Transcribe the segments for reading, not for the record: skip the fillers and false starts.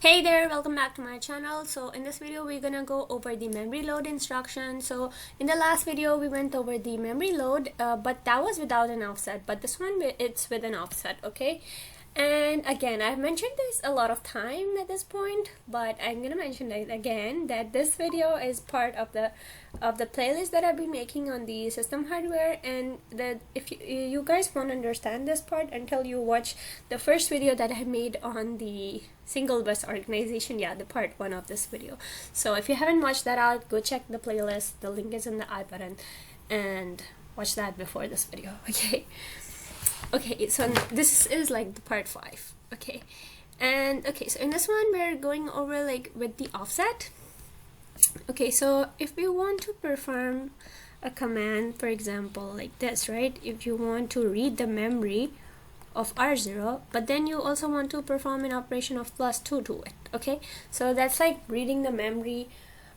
Hey there, welcome back to my channel. So in this video we're gonna go over the memory load instruction. So in the last video we went over the memory load, but that was without an offset, but this one it's with an offset. Okay, and again, I've mentioned this a lot of time at this point, but I'm gonna mention it again that this video is part of the playlist that I've been making on the system hardware, and that if you guys won't understand this part until you watch the first video that I made on the single bus organization, the part 1 of this video. So if you haven't watched that out, go check the playlist. The link is in the I button, and watch that before this video. Okay, so this is like the part 5. Okay, so in this one we're going over like with the offset. Okay, so if we want to perform a command, for example, like this, right? If you want to read the memory of R0, but then you also want to perform an operation of +2 to it. Okay, so that's like reading the memory,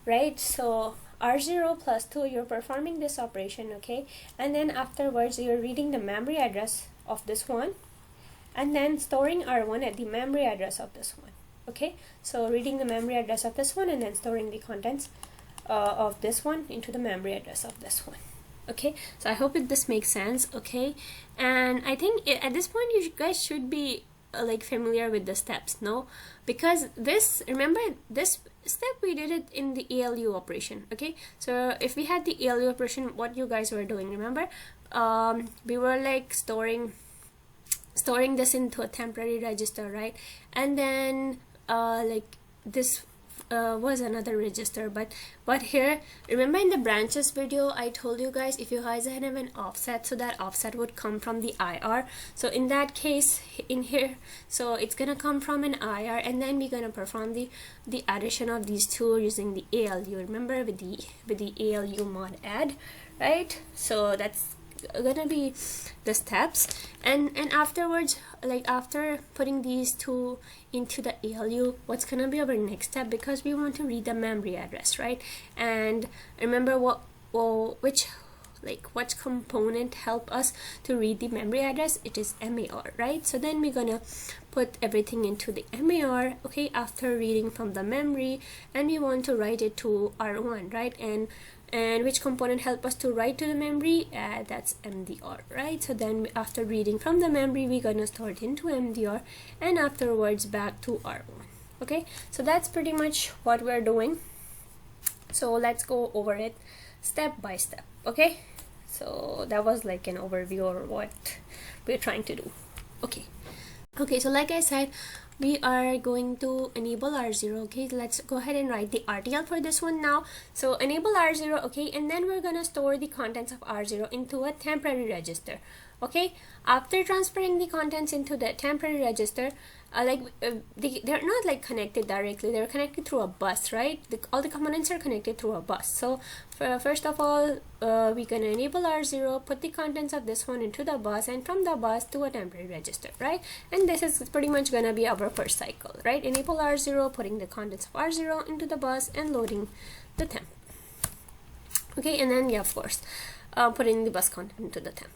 right? So R0 +2, you're performing this operation, okay, and then afterwards you're reading the memory address of this one and then storing R1 at the memory address of this one. Okay, so reading the memory address of this one and then storing the contents of this one into the memory address of this one. Okay, so I hope this makes sense. Okay, and I think at this point you guys should be like familiar with the steps, no? Because this, remember this step we did it in the ALU operation. Okay, so if we had the ALU operation, what you guys were doing, remember, we were like storing this into a temporary register, right? And then like this was another register, but here, remember in the branches video I told you guys, if you guys had an offset, so that offset would come from the IR. So in that case in here, so it's gonna come from an IR, and then we're gonna perform the addition of these two using the ALU, remember, with the ALU mod add, right? So that's gonna be the steps, and afterwards, like after putting these two into the ALU, what's gonna be our next step, because we want to read the memory address, right? And remember which component help us to read the memory address? It is MAR, right? So then we're gonna put everything into the MAR, okay, after reading from the memory, and we want to write it to R1, right? And which component help us to write to the memory? That's MDR, right? So then after reading from the memory, we're gonna store it into MDR, and afterwards back to R1. Okay, so that's pretty much what we're doing. So let's go over it step by step. Okay, so that was like an overview of what we're trying to do. Okay, so like I said, we are going to enable R0. Okay, let's go ahead and write the RTL for this one now. So enable R0, okay, and then we're gonna store the contents of R0 into a temporary register. Okay, after transferring the contents into the temporary register, they're not like connected directly, they're connected through a bus, right? All the components are connected through a bus. So first of all, we're gonna enable R0, put the contents of this one into the bus, and from the bus to a temporary register, right? And this is pretty much gonna be our first cycle, right? Enable R0, putting the contents of R0 into the bus and loading the temp. Okay, and then of course, putting the bus content into the temp.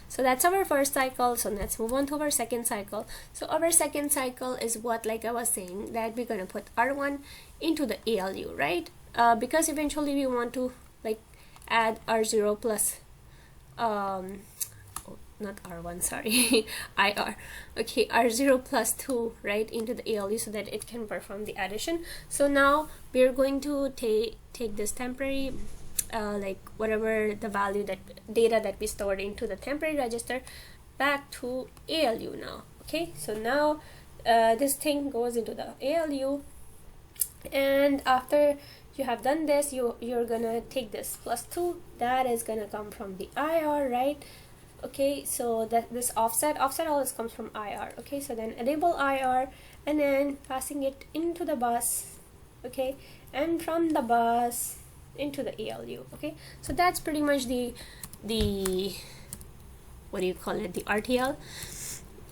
So that's our first cycle. So let's move on to our second cycle. So our second cycle is what, like I was saying, that we're gonna put R1 into the ALU, right? Because eventually we want to like add R0 plus not R1, sorry, IR. Okay, R0 +2, right, into the ALU so that it can perform the addition. So now we're going to take this temporary like whatever the value, that data that we stored into the temporary register, back to ALU now. Okay, so now this thing goes into the ALU, and after you have done this, you're gonna take this +2 that is gonna come from the IR, right? Okay, so that this offset always comes from IR. Okay, so then enable IR and then passing it into the bus, okay, and from the bus into the ALU. Okay, so that's pretty much the what do you call it, the RTL.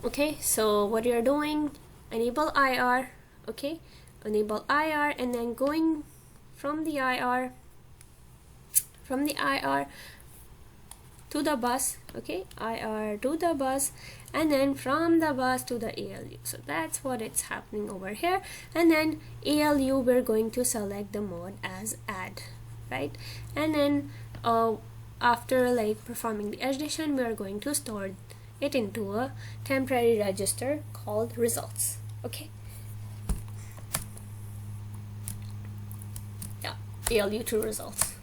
Okay, so what you're doing, enable IR, okay, enable IR, and then going from the IR to the bus, okay, IR to the bus, and then from the bus to the ALU. So that's what it's happening over here. And then ALU, we're going to select the mode as add, right? And then after like performing the addition, we are going to store it into a temporary register called results. Okay, yeah, ALU to results.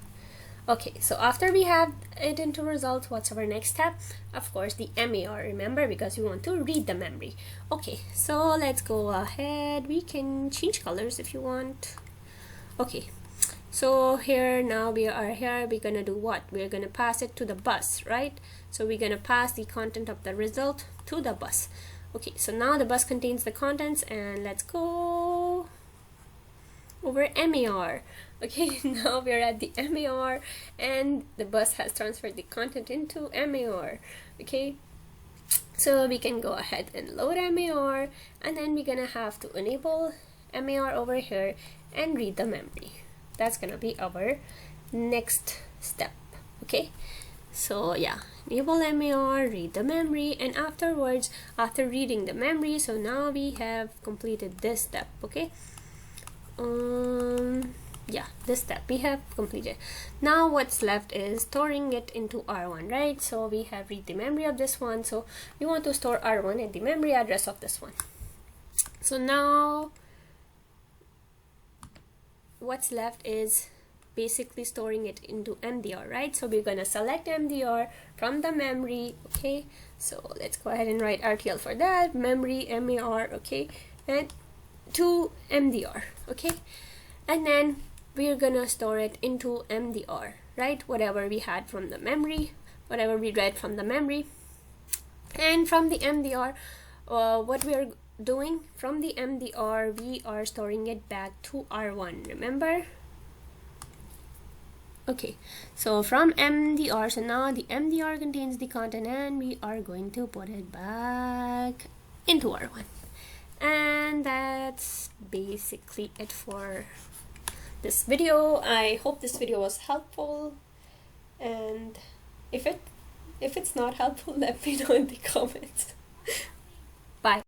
Okay, so after we have it into results, what's our next step? Of course, the MAR, remember, because we want to read the memory. Okay, so let's go ahead. We can change colors if you want. Okay, so here now we are here. We're gonna do what? We're gonna pass it to the bus, right? So we're gonna pass the content of the result to the bus. Okay, so now the bus contains the contents, and let's go over MAR. Okay, now we're at the MAR, and the bus has transferred the content into MAR. Okay, so we can go ahead and load MAR, and then we're gonna have to enable MAR over here and read the memory. That's gonna be our next step. Okay, so yeah, enable MAR, read the memory, and afterwards, after reading the memory, so now we have completed this step. Okay, yeah, this step we have completed. Now what's left is storing it into R1, right? So we have read the memory of this one, so we want to store R1 at the memory address of this one. So now what's left is basically storing it into MDR, right? So we're gonna select MDR from the memory. Okay, so let's go ahead and write RTL for that, memory MAR. Okay, and to MDR. Okay, and then we're gonna store it into MDR, right? Whatever we had from the memory, whatever we read from the memory, and from the MDR, what we are doing from the MDR, we are storing it back to R1, remember? Okay, so from MDR, so now the MDR contains the content, and we are going to put it back into R1. And that's basically it for this video. I hope this video was helpful, and if it's not helpful, let me know in the comments.